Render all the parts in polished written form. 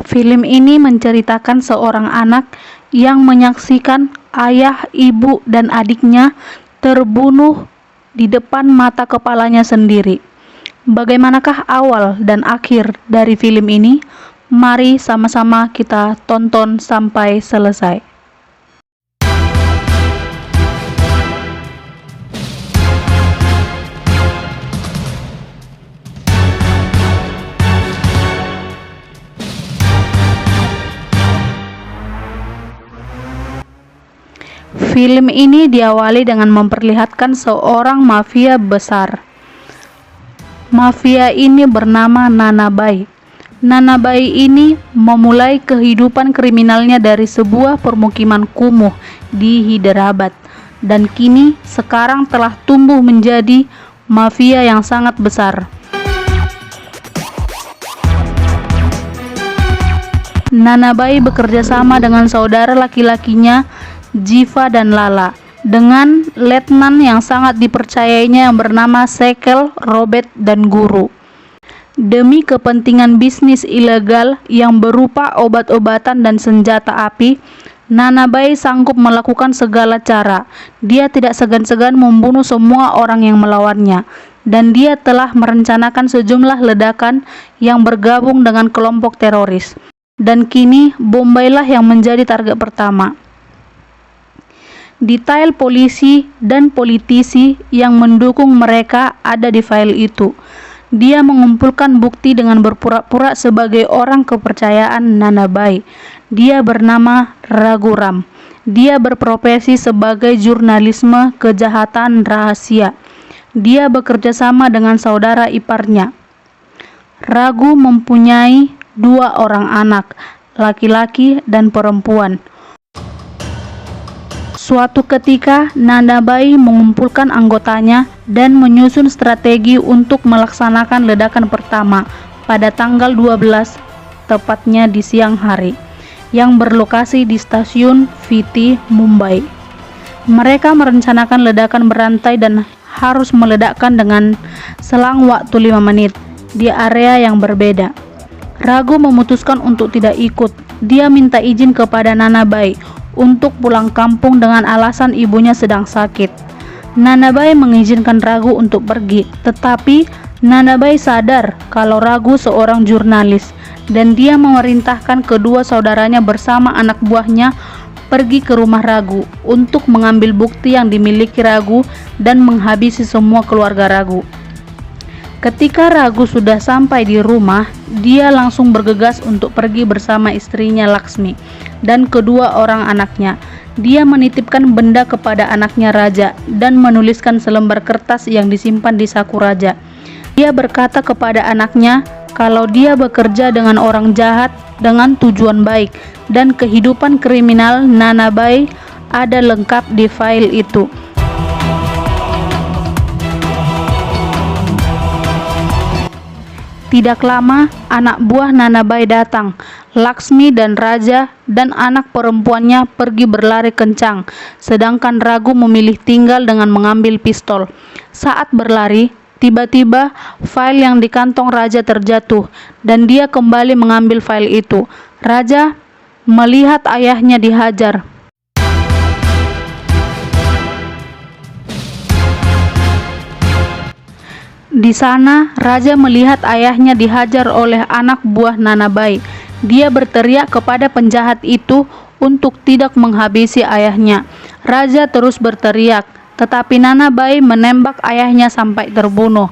Film ini menceritakan seorang anak yang menyaksikan ayah, ibu, dan adiknya terbunuh di depan mata kepalanya sendiri. Bagaimanakah awal dan akhir dari film ini? Mari sama-sama kita tonton sampai selesai. Film ini diawali dengan memperlihatkan seorang mafia besar. Mafia ini bernama Nanabai. Nanabai ini memulai kehidupan kriminalnya dari sebuah permukiman kumuh di Hyderabad, dan kini sekarang telah tumbuh menjadi mafia yang sangat besar. Nanabai bekerja sama dengan saudara laki-lakinya Jiva dan Lala, dengan letnan yang sangat dipercayainya yang bernama Sekel, Robert, dan Guru. Demi kepentingan bisnis ilegal yang berupa obat-obatan dan senjata api, Nanabai sanggup melakukan segala cara. Dia tidak segan-segan membunuh semua orang yang melawannya, dan dia telah merencanakan sejumlah ledakan yang bergabung dengan kelompok teroris. Dan kini Bombay-lah yang menjadi target pertama. Detail polisi dan politisi yang mendukung mereka ada di file itu. Dia mengumpulkan bukti dengan berpura-pura sebagai orang kepercayaan Nanabai. Dia bernama Raghuram. Dia berprofesi sebagai jurnalisme kejahatan rahasia. Dia bekerja sama dengan saudara iparnya. Raghu mempunyai 2 orang anak, laki-laki dan perempuan. Suatu ketika, Nanabai mengumpulkan anggotanya dan menyusun strategi untuk melaksanakan ledakan pertama pada tanggal 12, tepatnya di siang hari, yang berlokasi di stasiun VT, Mumbai. Mereka merencanakan ledakan berantai dan harus meledakkan dengan selang waktu 5 menit di area yang berbeda. Raghu memutuskan untuk tidak ikut. Dia minta izin kepada Nanabai untuk pulang kampung dengan alasan ibunya sedang sakit. Nanabai mengizinkan Raghu untuk pergi, tetapi Nanabai sadar kalau Raghu seorang jurnalis, dan dia memerintahkan kedua saudaranya bersama anak buahnya pergi ke rumah Raghu untuk mengambil bukti yang dimiliki Raghu dan menghabisi semua keluarga Raghu. Ketika Raghu sudah sampai di rumah, dia langsung bergegas untuk pergi bersama istrinya Laksmi dan kedua orang anaknya. Dia menitipkan benda kepada anaknya Raja dan menuliskan selembar kertas yang disimpan di saku Raja. Dia berkata kepada anaknya kalau dia bekerja dengan orang jahat dengan tujuan baik, dan kehidupan kriminal Nanabai ada lengkap di file itu. Tidak lama, anak buah Nanabai datang. Laksmi dan Raja dan anak perempuannya pergi berlari kencang, sedangkan Raghu memilih tinggal dengan mengambil pistol. Saat berlari, tiba-tiba file yang di kantong Raja terjatuh, dan dia kembali mengambil file itu. Raja melihat ayahnya dihajar. Di sana, Raja melihat ayahnya dihajar oleh anak buah Nanabai. Dia berteriak kepada penjahat itu untuk tidak menghabisi ayahnya. Raja terus berteriak, tetapi Nanabai menembak ayahnya sampai terbunuh.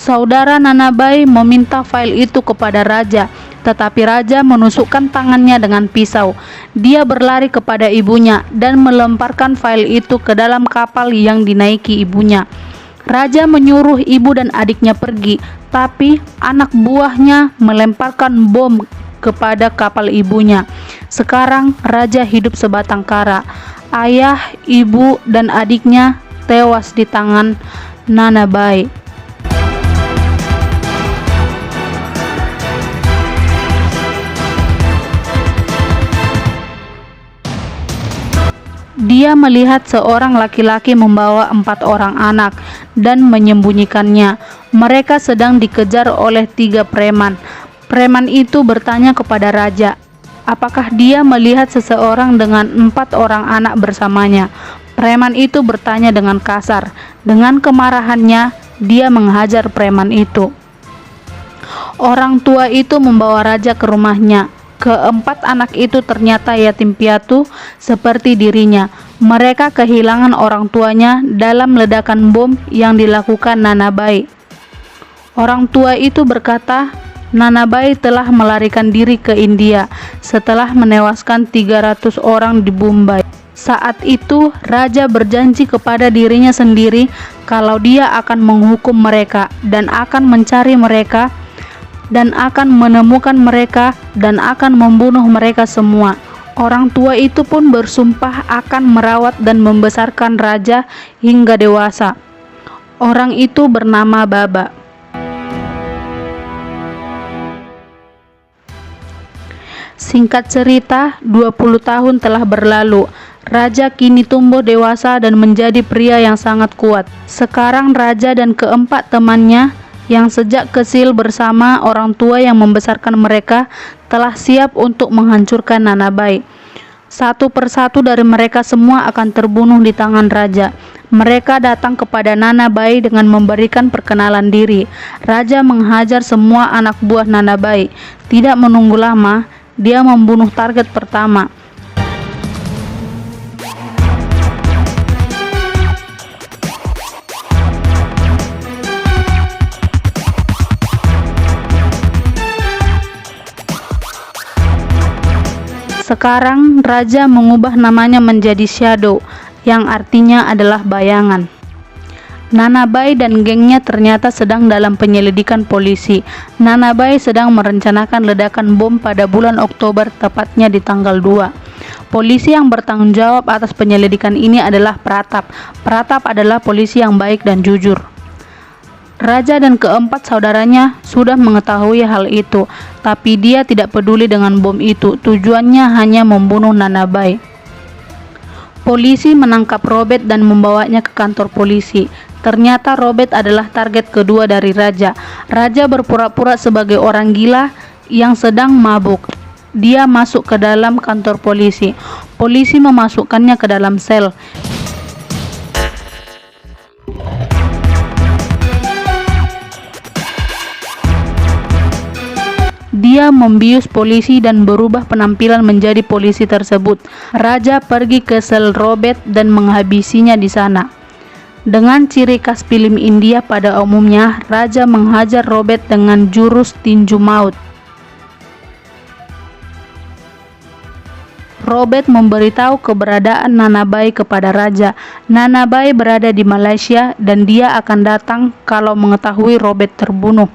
Saudara Nanabai meminta file itu kepada Raja, tetapi Raja menusukkan tangannya dengan pisau. Dia berlari kepada ibunya dan melemparkan file itu ke dalam kapal yang dinaiki ibunya. Raja menyuruh ibu dan adiknya pergi, tapi anak buahnya melemparkan bom kepada kapal ibunya. Sekarang Raja hidup sebatang kara. Ayah, ibu, dan adiknya tewas di tangan Nanabai. Dia melihat seorang laki-laki membawa 4 orang anak dan menyembunyikannya. Mereka sedang dikejar oleh 3 preman. Preman itu bertanya kepada raja, apakah dia melihat seseorang dengan 4 orang anak bersamanya. Preman itu bertanya dengan kasar. Dengan kemarahannya, dia menghajar preman itu. Orang tua itu membawa raja ke rumahnya. Keempat anak itu ternyata yatim piatu seperti dirinya. Mereka kehilangan orang tuanya dalam ledakan bom yang dilakukan Nanabai. Orang tua itu berkata, Nanabai telah melarikan diri ke India setelah menewaskan 300 orang di Bombay. Saat itu, raja berjanji kepada dirinya sendiri kalau dia akan menghukum mereka dan akan mencari mereka dan akan menemukan mereka dan akan membunuh mereka semua. Orang tua itu pun bersumpah akan merawat dan membesarkan raja hingga dewasa. Orang itu bernama Baba. Singkat cerita, 20 tahun telah berlalu. Raja kini tumbuh dewasa dan menjadi pria yang sangat kuat. Sekarang raja dan keempat temannya yang sejak kecil bersama orang tua yang membesarkan mereka telah siap untuk menghancurkan Nanabai. Satu persatu dari mereka semua akan terbunuh di tangan raja. Mereka datang kepada Nanabai dengan memberikan perkenalan diri. Raja menghajar semua anak buah Nanabai. Tidak menunggu lama, dia membunuh target pertama. Sekarang raja mengubah namanya menjadi Shadow, yang artinya adalah bayangan. Nanabai dan gengnya ternyata sedang dalam penyelidikan polisi. Nanabai sedang merencanakan ledakan bom pada bulan Oktober, tepatnya di tanggal 2. Polisi yang bertanggung jawab atas penyelidikan ini adalah Pratap. Pratap adalah polisi yang baik dan jujur. Raja dan keempat saudaranya sudah mengetahui hal itu, tapi dia tidak peduli dengan bom itu. Tujuannya hanya membunuh Nanabai. Polisi menangkap Robert dan membawanya ke kantor polisi. Ternyata Robert adalah target kedua dari raja. Raja berpura-pura sebagai orang gila yang sedang mabuk. Dia masuk ke dalam kantor polisi. Polisi memasukkannya ke dalam sel. Dia membius polisi dan berubah penampilan menjadi polisi tersebut. Raja pergi ke sel Robert dan menghabisinya di sana. Dengan ciri khas film India pada umumnya, raja menghajar Robert dengan jurus tinju maut. Robert memberitahu keberadaan Nanabai kepada raja. Nanabai berada di Malaysia dan dia akan datang kalau mengetahui Robert terbunuh.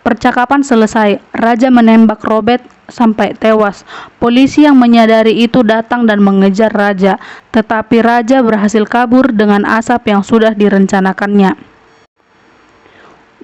Percakapan selesai, raja menembak Robert sampai tewas. Polisi yang menyadari itu datang dan mengejar raja, tetapi raja berhasil kabur dengan asap yang sudah direncanakannya.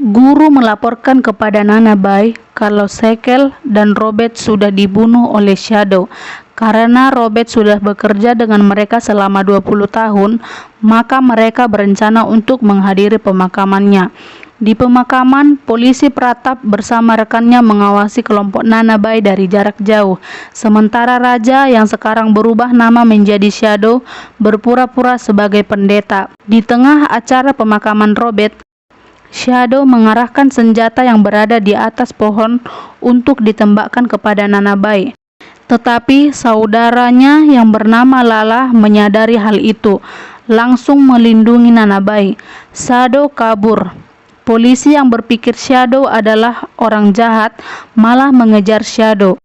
Guru melaporkan kepada Nanabai kalau Sekel dan Robert sudah dibunuh oleh Shadow. Karena Robert sudah bekerja dengan mereka selama 20 tahun, maka mereka berencana untuk menghadiri pemakamannya. Di pemakaman, polisi Pratap bersama rekannya mengawasi kelompok Nanabai dari jarak jauh. Sementara raja yang sekarang berubah nama menjadi Shadow berpura-pura sebagai pendeta. Di tengah acara pemakaman Robert, Shadow mengarahkan senjata yang berada di atas pohon untuk ditembakkan kepada Nanabai. Tetapi saudaranya yang bernama Lala menyadari hal itu, langsung melindungi Nanabai. Shadow kabur. Polisi yang berpikir Shadow adalah orang jahat malah mengejar Shadow.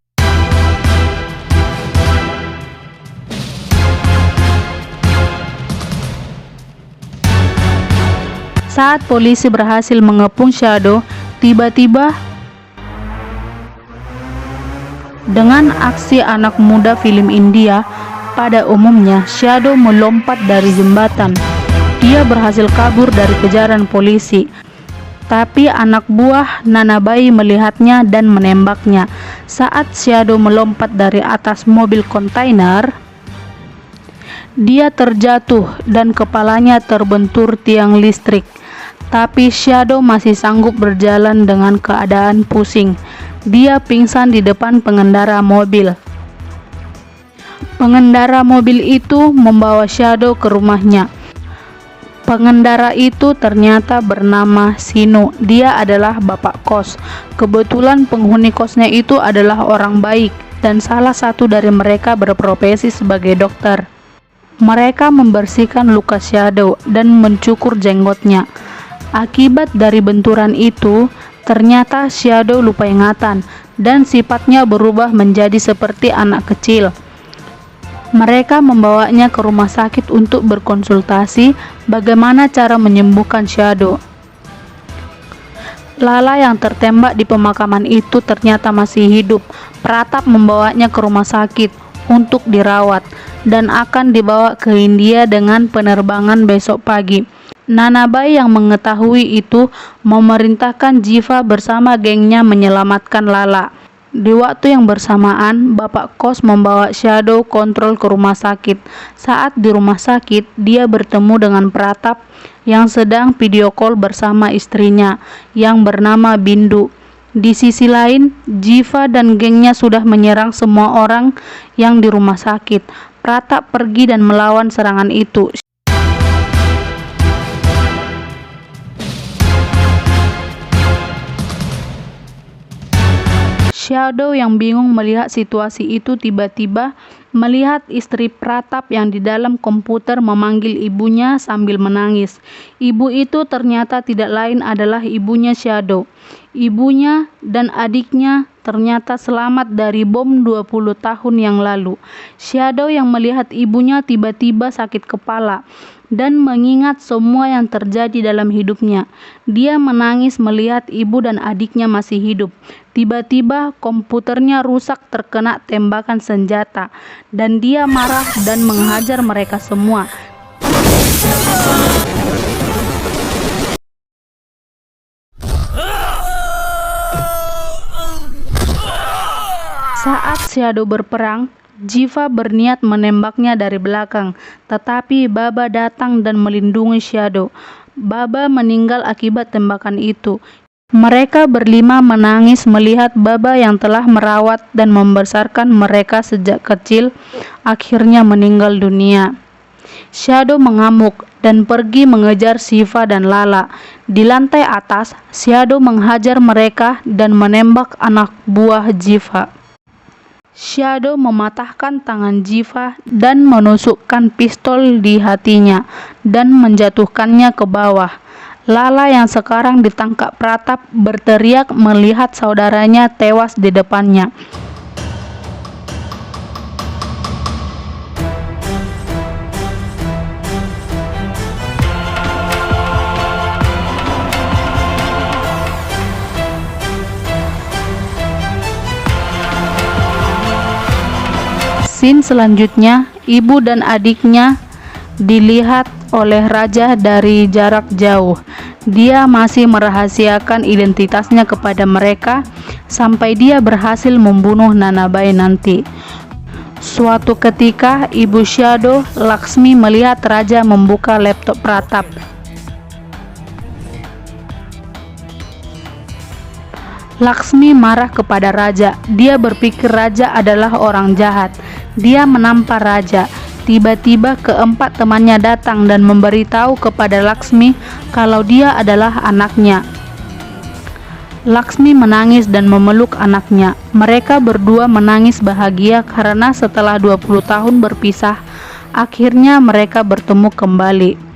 Saat polisi berhasil mengepung Shadow, tiba-tiba dengan aksi anak muda film India pada umumnya, Shadow melompat dari jembatan. Dia berhasil kabur dari kejaran polisi. Tapi anak buah Nanabai melihatnya dan menembaknya. Saat Shadow melompat dari atas mobil kontainer, Dia terjatuh dan kepalanya terbentur tiang listrik. Tapi Shadow masih sanggup berjalan dengan keadaan pusing. Dia pingsan di depan pengendara mobil. Pengendara mobil itu membawa Shadow ke rumahnya. Pengendara itu ternyata bernama Sino. Dia adalah bapak kos. Kebetulan penghuni kosnya itu adalah orang baik dan salah satu dari mereka berprofesi sebagai dokter. Mereka membersihkan luka Shadow dan mencukur jenggotnya. Akibat dari benturan itu, ternyata Shadow lupa ingatan dan sifatnya berubah menjadi seperti anak kecil. Mereka membawanya ke rumah sakit untuk berkonsultasi bagaimana cara menyembuhkan Shadow. Lala yang tertembak di pemakaman itu ternyata masih hidup. Pratap membawanya ke rumah sakit untuk dirawat dan akan dibawa ke India dengan penerbangan besok pagi. Nanabai yang mengetahui itu memerintahkan Jiva bersama gengnya menyelamatkan Lala. Di waktu yang bersamaan, bapak kos membawa Shadow kontrol ke rumah sakit. Saat di rumah sakit, dia bertemu dengan Pratap yang sedang video call bersama istrinya yang bernama Bindu. Di sisi lain, Jiva dan gengnya sudah menyerang semua orang yang di rumah sakit. Pratap pergi dan melawan serangan itu. Shadow yang bingung melihat situasi itu tiba-tiba melihat istri Pratap yang di dalam komputer memanggil ibunya sambil menangis. Ibu itu ternyata tidak lain adalah ibunya Shadow. Ibunya dan adiknya ternyata selamat dari bom 20 tahun yang lalu. Shadow yang melihat ibunya tiba-tiba sakit kepala dan mengingat semua yang terjadi dalam hidupnya. Dia menangis melihat ibu dan adiknya masih hidup. Tiba-tiba komputernya rusak terkena tembakan senjata dan dia marah dan menghajar mereka semua. Saat Shadow berperang, Jiva berniat menembaknya dari belakang, tetapi Baba datang dan melindungi Shadow. Baba meninggal akibat tembakan itu. Mereka berlima menangis melihat Baba yang telah merawat dan membesarkan mereka sejak kecil akhirnya meninggal dunia. Shadow mengamuk dan pergi mengejar Shiva dan Lala. Di lantai atas, Shadow menghajar mereka dan menembak anak buah Jiva. Shadow mematahkan tangan Jiva dan menusukkan pistol di hatinya dan menjatuhkannya ke bawah. Lala yang sekarang ditangkap Pratap berteriak melihat saudaranya tewas di depannya. Scene selanjutnya, ibu dan adiknya dilihat oleh raja dari jarak jauh. Dia masih merahasiakan identitasnya kepada mereka sampai dia berhasil membunuh Nanabai nanti. Suatu ketika, ibu Shadow, Laksmi, melihat raja membuka laptop Pratap. Laksmi marah kepada raja. Dia berpikir raja adalah orang jahat. Dia menampar raja. Tiba-tiba keempat temannya datang dan memberitahu kepada Laksmi kalau dia adalah anaknya. Laksmi menangis dan memeluk anaknya. Mereka berdua menangis bahagia karena setelah 20 tahun berpisah, akhirnya mereka bertemu kembali.